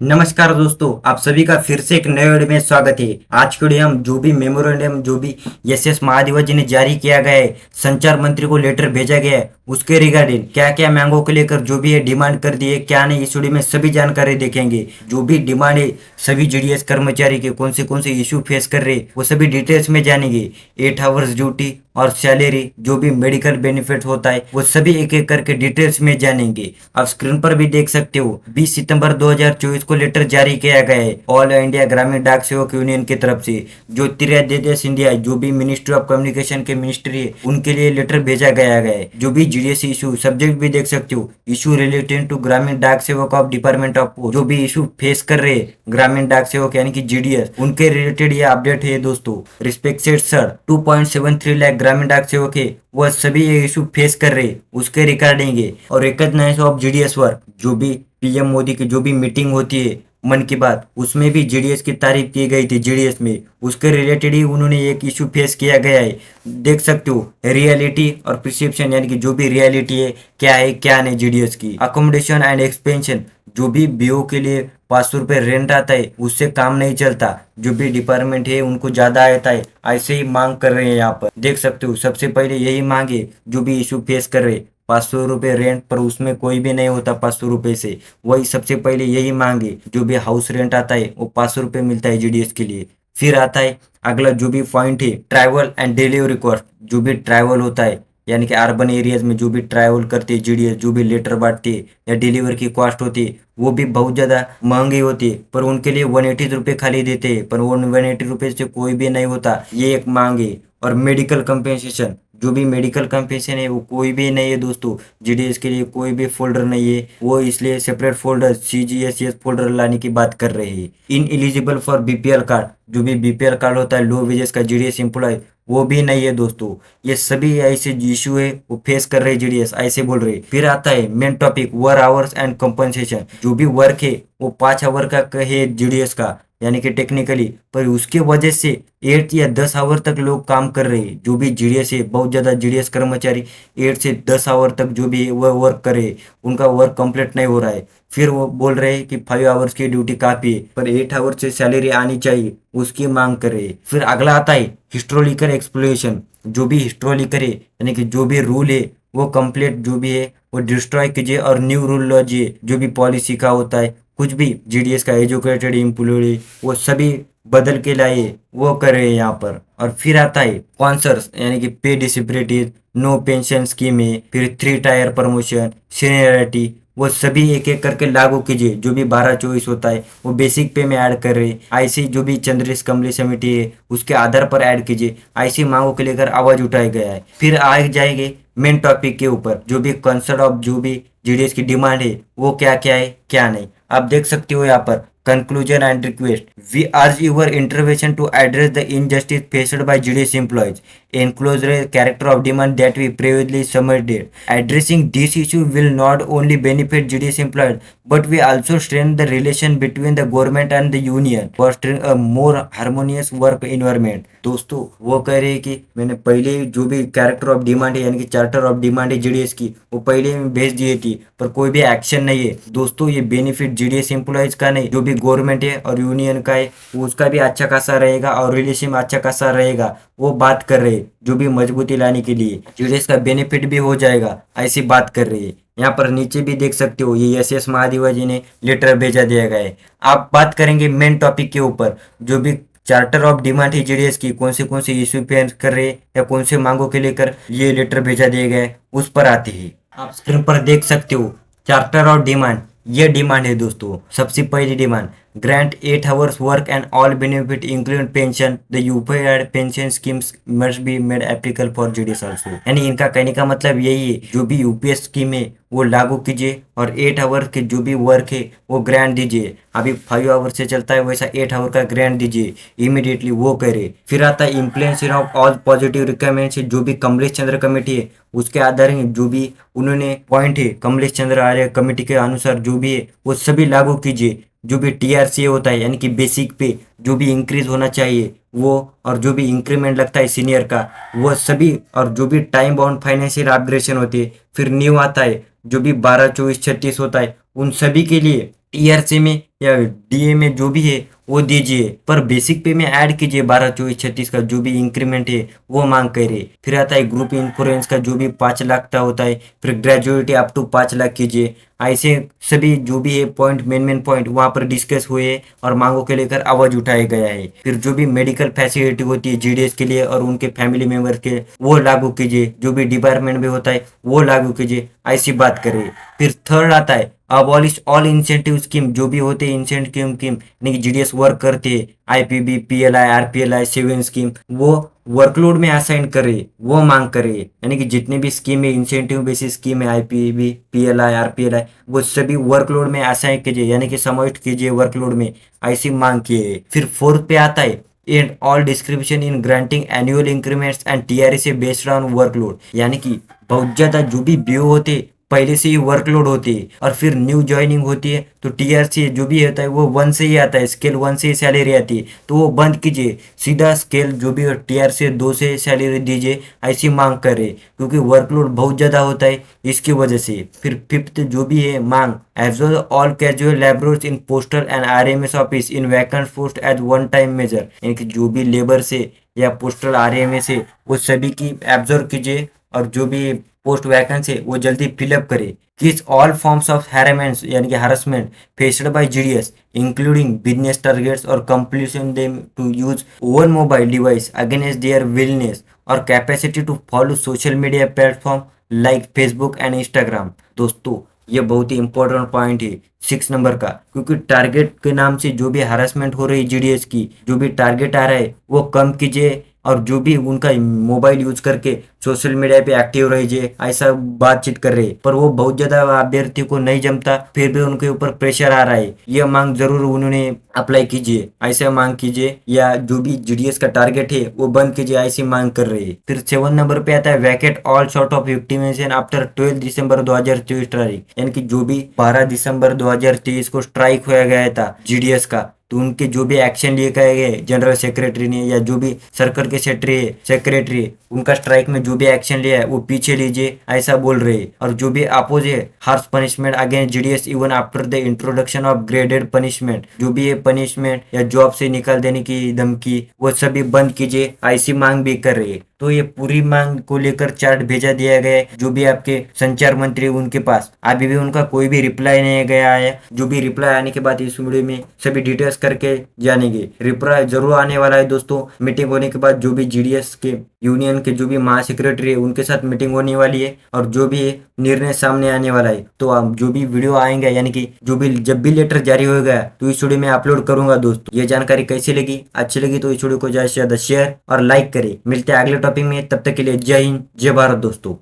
नमस्कार दोस्तों, आप सभी का फिर से एक नए वीडियो में स्वागत है। आज के वीडियो हम जो भी मेमोरेंडम जो भी एस महादेवा जी ने जारी किया गया है, संचार मंत्री को लेटर भेजा गया है, उसके रिगार्डिंग क्या क्या मांगों को लेकर जो भी है डिमांड कर दी है, क्या नहीं, इस वीडियो में सभी जानकारी देखेंगे। जो भी डिमांड है सभी जीडीएस कर्मचारी के कौन से इशू फेस कर रहे वो सभी डिटेल्स में जानेंगे। 8 आवर्स ड्यूटी और सैलरी, जो भी मेडिकल बेनिफिट होता है वो सभी एक एक करके डिटेल्स में जानेंगे। आप स्क्रीन पर भी देख सकते हो 20 सितंबर 2024 को लेटर जारी किया गया है ऑल इंडिया ग्रामीण डाक सेवक यूनियन की तरफ से। जो ज्योतिरादित्य सिंधिया जो भी मिनिस्ट्री ऑफ कम्युनिकेशन के मिनिस्ट्री है उनके लिए लेटर भेजा गया है। जो भी जीडीएस इशू सब्जेक्ट भी देख सकते हो, इशू रिलेटेड टू ग्रामीण डाक सेवक ऑफ डिपार्टमेंट ऑफ पोस्ट, जो भी इशू फेस कर रहे ग्रामीण डाक सेवक यानी कि जीडीएस, उनके रिलेटेड ये अपडेट है दोस्तों। रिस्पेक्टेड सर, 2.73 लाख ग्रामीण डाक सेवक है वह सभी ये इशू फेस कर रहे उसके रिगार्डिंग है। और रिकॉग्नाइज ऑफ जीडीएस वर्क, जो भी पीएम मोदी की जो भी मीटिंग होती है मन की बात, उसमें भी जीडीएस की तारीफ की गई थी। जीडीएस में उसके रिलेटेड ही उन्होंने एक इशू फेस किया गया है। देख सकते हो रियलिटी और प्रिसेप्शन, यानी कि जो भी रियलिटी है क्या नहीं जीडीएस की। अकोमोडेशन एंड एक्सपेंशन, जो भी बीओ के लिए 500 रुपये रेंट आता है उससे काम नहीं चलता, जो भी डिपार्टमेंट है उनको ज्यादा आता है, ऐसे ही मांग कर रहे हैं। यहाँ पर देख सकते हो सबसे पहले यही मांगे जो भी इशू फेस कर रहे 500 रुपये रेंट, पर उसमें कोई भी नहीं होता 500 रुपये से, वही सबसे पहले यही मांगे। जो भी हाउस रेंट आता है वो 500 रुपये मिलता है जीडीएस के लिए। फिर आता है अगला जो भी पॉइंट है ट्रैवल एंड डिलीवरी कॉस्ट, जो भी ट्रैवल होता है यानी कि अर्बन एरियाज में जो भी ट्रैवल करते हैं जीडीएस, जो भी लेटर बांटते हैं या डिलीवर की कॉस्ट होती है वो भी बहुत ज़्यादा महंगी होती है, पर उनके लिए 180 रुपये खाली देते हैं, पर वो 180 रुपये से कोई भी नहीं होता, ये एक मांग है। और मेडिकल कंपेंसेशन, जो भी मेडिकल कंपेंसेशन है वो कोई भी नहीं है दोस्तों, जीडीएस के लिए कोई भी फोल्डर नहीं है, वो इसलिए सेपरेट फोल्डर सीजीएसएस फोल्डर लाने की बात कर रहे हैं। In eligible for BPL card, जो भी बीपीएल कार्ड होता है लो वेजेस का जीडीएस एम्प्लॉय, वो भी नहीं है दोस्तों। ये सभी ऐसे इशू है वो फेस कर रहे जीडीएस, ऐसे बोल रहे। फिर आता है main topic work hours and compensation, जो भी वर्क है वो 5 आवर का है जीडीएस का, यानी कि टेक्निकली, पर उसके वजह से 8 या 10 आवर तक लोग काम कर रहे हैं। जो भी जीडीएस है बहुत ज़्यादा जीडीएस कर्मचारी 8 से 10 आवर तक जो भी है वह वर्क करे, उनका वर्क कंप्लीट नहीं हो रहा है। फिर वो बोल रहे हैं कि 5 आवर्स की ड्यूटी काफ़ी है, पर 8 आवर से सैलरी आनी चाहिए, उसकी मांग कर रहे हैं। फिर अगला आता है हिस्टोरिकल एक्सप्लोरेशन, जो भी हिस्टोरिकल है यानी कि जो भी रूल है वो कंप्लीट जो भी है वो डिस्ट्रॉय कीजिए, और न्यू रूल लाइए, जो भी पॉलिसी का होता है कुछ भी जीडीएस का एजुकेटेड एम्प्लॉय वो सभी बदल के लाए, वो कर रहे हैं यहाँ पर। और फिर आता है कॉन्सर्स यानी कि पे डिसेबिलिटीज, नो पेंशन स्कीम है, फिर 3 टायर प्रमोशन, सीनियरिटी, वो सभी एक एक करके लागू कीजिए। जो भी 12-24 होता है वो बेसिक पे में ऐड कर रहे, ऐसी जो भी चंद्रेश कमली समिति है उसके आधार पर ऐड कीजिए, ऐसी मांगों को लेकर आवाज उठाया गया है। फिर आए जाएंगे मेन टॉपिक के ऊपर, जो भी कंसर्न ऑफ जो भी जीडीएस की डिमांड है वो क्या क्या है क्या नहीं। आप देख सकते हो यहाँ पर conclusion and request. We urge your intervention to address the injustice faced by GDS employees. Enclose the character of demand that we previously submitted. Addressing this issue will not only benefit GDS employees, but we also strengthen the relation between the government and the union, fostering a more harmonious work environment. दोस्तों वो कह रहे हैं कि मैंने पहले जो भी कैरेक्टर ऑफ डिमांड है यानी कि चार्टर ऑफ डिमांड है जीडीएस की वो पहले में भेज दिए थी, पर कोई भी एक्शन नहीं है दोस्तों। ये बेनिफिट जीडीएस एम्प्लॉयज का नहीं, जो भी गवर्नमेंट है और यूनियन का है उसका भी अच्छा खासा रहेगा और रिलेशन अच्छा खासा रहेगा, वो बात कर रहे हैं। जो भी मजबूती लाने के लिए जीडीएस का बेनिफिट भी हो जाएगा, ऐसी बात कर रही है। यहाँ पर नीचे भी देख सकते हो ये एस महादेवा जी ने लेटर भेजा दिया गया है। आप बात करेंगे मेन टॉपिक के ऊपर, जो भी चार्टर ऑफ डिमांड है जीडीएस की कौन से इश्यू पे कर रहे या कौन से मांगों के लेकर ये लेटर भेजा दिया गया है उस पर आते हैं। आप स्क्रीन पर देख सकते हो चार्टर ऑफ डिमांड, ये डिमांड है दोस्तों। सबसे पहली demand, grant 8 hours work and all benefit include pension, the UPI pension schemes must be made applicable for GDS also. यानी इनका कहने का मतलब यही है, जो भी यूपीएस स्कीम है वो लागू कीजिए और 8 आवर के जो भी वर्क है वो ग्रांट दीजिए। अभी 5 आवर से चलता है वैसा 8 आवर का ग्रांट दीजिए इमीडिएटली, वो करे। फिर आता है implementation of all positive recommendation, जो भी कमलेश चंद्र कमेटी है उसके आधार में जो भी उन्होंने पॉइंट है कमलेश चंद्र आर्य कमेटी के अनुसार जो भी है वो सभी लागू कीजिए। जो भी टीआरसी होता है यानी कि बेसिक पे जो भी इंक्रीज होना चाहिए वो, और जो भी इंक्रीमेंट लगता है सीनियर का वो सभी, और जो भी टाइम बाउंड फाइनेंशियल अपग्रेडेशन होती है। फिर न्यू आता है जो भी 12, 24, 36 होता है उन सभी के लिए टीआरसी में या डीए में जो भी है वो दीजिए, पर बेसिक पे में ऐड कीजिए 12, 24, 36 का जो भी इंक्रीमेंट है वो मांग करे। फिर आता है ग्रुप इंश्योरेंस का जो भी 5 लाख का होता है, फिर ग्रेजुएटी अप टू 5 लाख कीजिए। ऐसे सभी जो भी है पॉइंट, मेन पॉइंट वहाँ पर डिस्कस हुए और मांगों के लेकर आवाज उठाया गया है। फिर जो भी मेडिकल फैसिलिटी होती है जीडीएस के लिए और उनके फैमिली मेंबर के, वो लागू कीजिए। जो भी डिपार्टमेंट में होता है वो लागू कीजिए, ऐसी बात करें। फिर थर्ड आता है अबॉलिश ऑल इंसेंटिव स्कीम, जो भी होते हैं इंसेंटिव स्कीम यानी कि जीडीएस वर्क करते हैं, IPB, PLI, RPLI, saving scheme, वो वर्कलोड में असाइन करे, वो मांग करे। यानी कि जितने भी स्कीम है, इंसेंटिव बेसिस स्कीम है, आईपीबी, पीएलआई, आरपीएलआई, वो सभी वर्कलोड में असाइन कीजिए, यानी कि समाविष्ट कीजिए वर्कलोड में, ऐसी मांग किए। फिर फोर्थ पे आता है and all description in granting annual increments and TRS based on workload, यानी कि बहुत ज्यादा जो भी बीओ होते पहले से ही वर्कलोड होती है और फिर न्यू ज्वाइनिंग होती है तो टीआरसी जो भी होता है वो 1 से ही आता है, स्केल 1 से ही सैलरी आती है, तो वो बंद कीजिए। सीधा स्केल जो भी टीआरसी 2 से सैलरी दीजिए, ऐसी मांग करे, क्योंकि वर्कलोड बहुत ज़्यादा होता है इसकी वजह से। फिर फिफ्थ जो भी है मांग, absorb all casual labourers in postal and RMS office in vacant post as one time major, यानी कि जो भी लेबर से या पोस्टल आरएमएस से वो सभी की एब्जॉर्ब कीजिए और जो भी पोस्ट वैकेंसी वो जल्दी फिलअप करे। किस ऑल फॉर्म्स ऑफ हैरेसमेंट यानी कि harassment faced by GDS including business targets और compulsion them to use own mobile device against their willingness और capacity to follow social media platform like Facebook and Instagram. दोस्तों ये बहुत ही important point है 6 number का, क्योंकि टारगेट के नाम से जो भी हरासमेंट हो रही है जीडीएस की, जो भी टारगेट आ रहा है वो कम कीजिए और जो भी उनका मोबाइल यूज करके सोशल मीडिया पे एक्टिव रहिए, ऐसा बातचीत कर रहे हैं। पर वो बहुत ज्यादा अभ्यर्थी को नहीं जमता, फिर भी उनके ऊपर प्रेशर आ रहा है, यह मांग जरूर उन्होंने अप्लाई कीजिए, ऐसे मांग कीजिए, या जो भी जीडीएस का टारगेट है वो बंद कीजिए, ऐसी मांग कर रहे हैं। फिर 7 नंबर पे आता है vacate all sort of victimization after 12 दिसंबर 2023 तारीख, यानी कि जो भी 12 दिसंबर 2023 को स्ट्राइक होया गया था जीडीएस का, तो उनके जो भी एक्शन लिए गए जनरल सेक्रेटरी ने या जो भी सर्कल के सेक्रेटरी उनका स्ट्राइक में जो भी एक्शन लिया है वो पीछे लीजिए, ऐसा बोल रहे हैं। और जो भी अपोज है harsh punishment against GDS even after the introduction of graded punishment, जो भी है पनिशमेंट या जॉब से निकाल देने की धमकी, वो सभी बंद कीजिए, ऐसी मांग भी कर रहे हैं। तो ये पूरी मांग को लेकर चार्ट भेजा दिया गया है जो भी आपके संचार मंत्री उनके पास, अभी भी उनका कोई भी रिप्लाई नहीं गया है। जो भी रिप्लाई आने के बाद इस वीडियो में सभी डिटेल्स करके जानेंगे। रिप्लाई जरूर आने वाला है दोस्तों। मीटिंग होने के बाद जो भी जीडीएस के यूनियन के जो भी महासेक्रेटरी है उनके साथ मीटिंग होने वाली है और जो भी निर्णय सामने आने वाला है, तो आप जो भी वीडियो आएंगे यानी कि जो भी जब भी लेटर जारी होगा तो इस वीडियो में अपलोड करूंगा। दोस्तों ये जानकारी कैसी लगी, अच्छी लगी तो इस वीडियो को ज्यादा से ज्यादा शेयर और लाइक करें। मिलते हैं अगले टॉपिक में, तब तक के लिए जय हिंद, जय भारत दोस्तों।